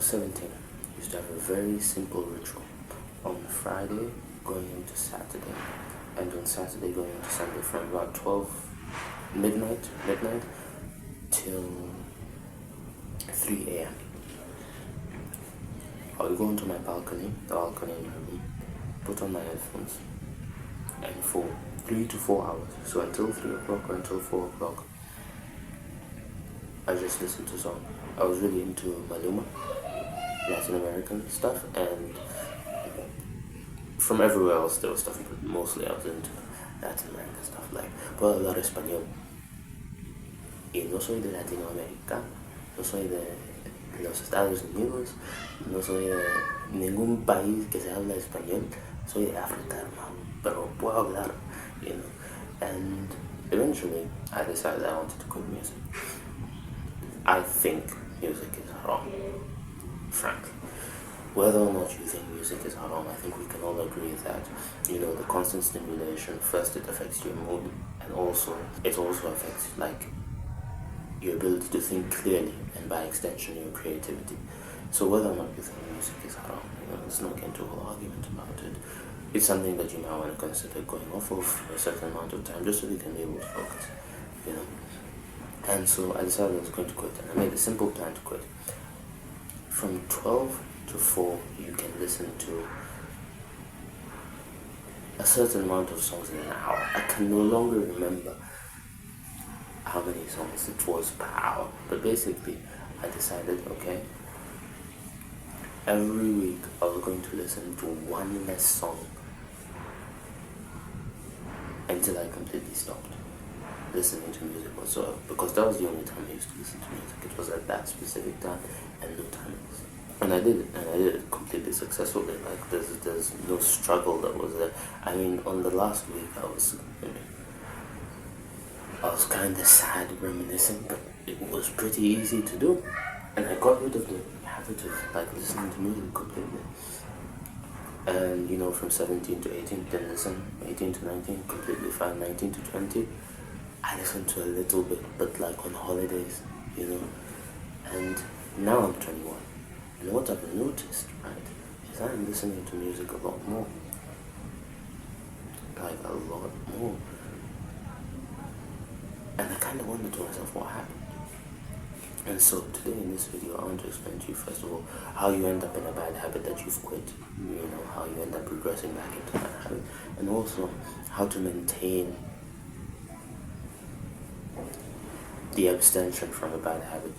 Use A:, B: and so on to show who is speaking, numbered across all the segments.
A: 17, I used to have a very simple ritual. On Friday, going into Saturday, and on Saturday, going into Sunday, from about 12 midnight till 3 a.m. I would go into my balcony, the balcony in my room, put on my headphones, and for 3 to 4 hours, so until 3 o'clock or until 4 o'clock, I just listened to songs. I was really into Maluma, Latin American stuff, and from everywhere else there was stuff, but mostly I was into Latin American stuff, like puedo hablar español. Y no soy de Latinoamérica, no soy de los Estados Unidos, no soy de ningún país que se habla español, soy de África, hermano, pero puedo hablar, you know. And eventually I decided I wanted to quit music. I think music is haram, frankly. Whether or not you think music is haram, I think we can all agree that, you know, the constant stimulation, first it affects your mood, and also, it also affects, like, your ability to think clearly, and by extension, your creativity. So whether or not you think music is haram, you know, let's not get into a whole argument about it. It's something that you might want to consider going off of for a certain amount of time, just so you can be able to focus, you know. And so I decided I was going to quit, and I made a simple plan to quit. From 12 to 4, you can listen to a certain amount of songs in an hour. I can no longer remember how many songs it was per hour, but basically I decided, okay, every week I was going to listen to one less song until I completely stopped listening to music whatsoever, because that was the only time I used to listen to music. It was at that specific time and no time else. And I did it completely successfully. Like there's no struggle that was there. I mean, on the last week I was kind of sad, reminiscing, but it was pretty easy to do, and I got rid of the habit of like listening to music completely. And you know, from 17 to 18, didn't listen. 18 to 19, completely fine. 19 to 20, I listened to a little bit, but like on holidays, you know. And now I'm 21, and what I've noticed, right, is I'm listening to music a lot more. Like a lot more. And I kind of wondered to myself what happened. And so today in this video, I want to explain to you, first of all, how you end up in a bad habit that you've quit, you know, how you end up regressing back into that habit, and also how to maintain the abstention from a bad habit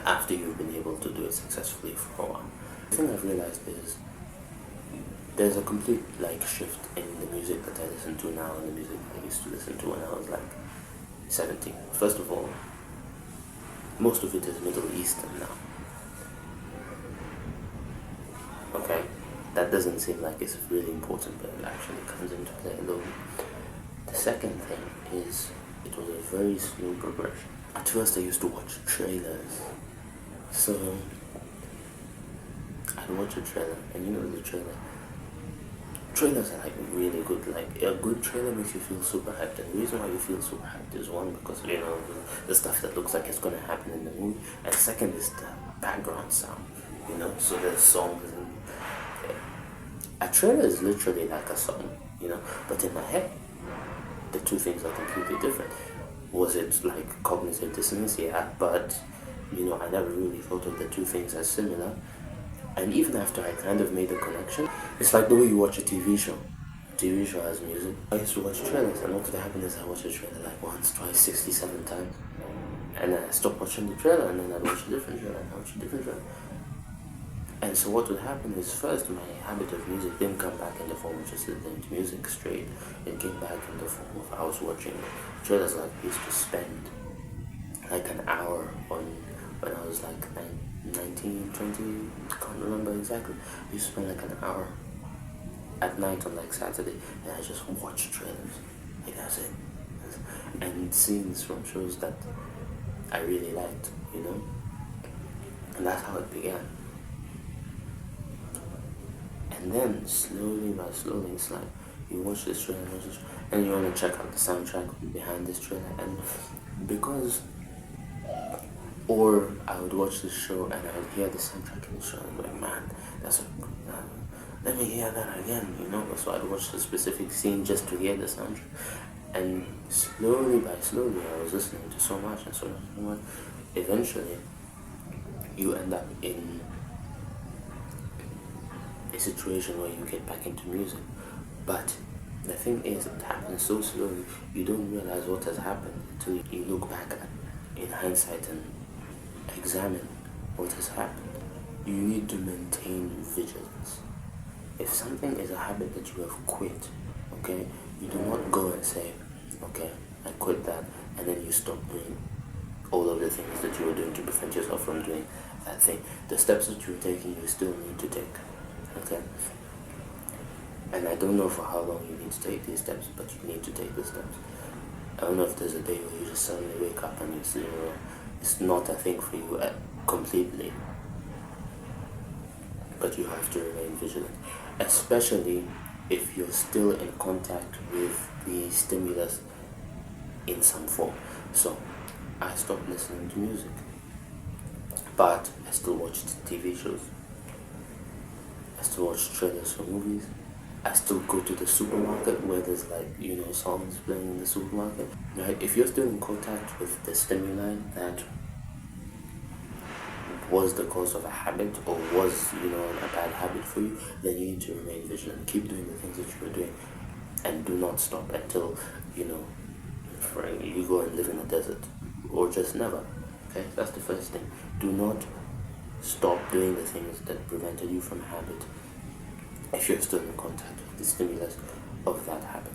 A: after you've been able to do it successfully for a while. The thing I've realized is there's a complete like shift in the music that I listen to now and the music I used to listen to when I was like 17. First of all, most of it is Middle Eastern now. Okay? That doesn't seem like it's really important, but it actually comes into play a little bit. The second thing is, it was a very slow progression. At first I used to watch trailers. So, I'd watch a trailer, and you know the trailer. Trailers are like really good. Like a good trailer makes you feel super hyped, and the reason why you feel super hyped is one, because you know the stuff that looks like it's gonna happen in the movie, and second is the background sound. You know, so there's songs and a trailer is literally like a song. You know, but in my head, the two things are completely different. Was it like cognitive dissonance? Yeah, but you know, I never really thought of the two things as similar. And even after I kind of made the connection, it's like the way you watch a TV show. A TV show has music. I used to watch trailers, and what could happen is I watched a trailer like once, twice, 67 times. And then I stopped watching the trailer, and then I'd watch a different trailer, and I'd watch a different trailer. And so what would happen is, first, my habit of music didn't come back in the form of just listening to music straight. It came back in the form of I was watching trailers. Like I used to spend like an hour on, when I was like 19, 20, can't remember exactly. I used to spend like an hour at night on like Saturday, and I just watched trailers. Like that's it. And scenes from shows that I really liked, you know? And that's how it began. And then slowly by slowly, it's like you watch this trailer, and you want to check out the soundtrack behind this trailer. And because Or I would watch the show and I would hear the soundtrack in the show and I'm like, man, that's a let me hear that again, you know. So I'd watch the specific scene just to hear the soundtrack. And slowly by slowly I was listening to so much and so much and so much. Eventually you end up in a situation where you get back into music. But the thing is, it happens so slowly, you don't realize what has happened until you look back at in hindsight and examine what has happened. You need to maintain vigilance. If something is a habit that you have quit, okay, you do not go and say, okay, I quit that, and then you stop doing all of the things that you were doing to prevent yourself from doing that thing. The steps that you're taking, you still need to take, okay? And I don't know for how long you need to take these steps, but you need to take the steps. I don't know if there's a day where you just suddenly wake up and it's not a thing for you completely, but you have to remain vigilant, especially if you're still in contact with the stimulus in some form. So I stopped listening to music, but I still watched TV shows. I still watch trailers for movies. I still go to the supermarket where there's songs playing in the supermarket. Right? If you're still in contact with the stimuli that was the cause of a habit or was, a bad habit for you, then you need to remain vigilant. Keep doing the things that you were doing and do not stop until, you go and live in a desert or just never. Okay, that's the first thing. Do not stop doing the things that prevented you from habit if you're still in contact with the stimulus of that habit.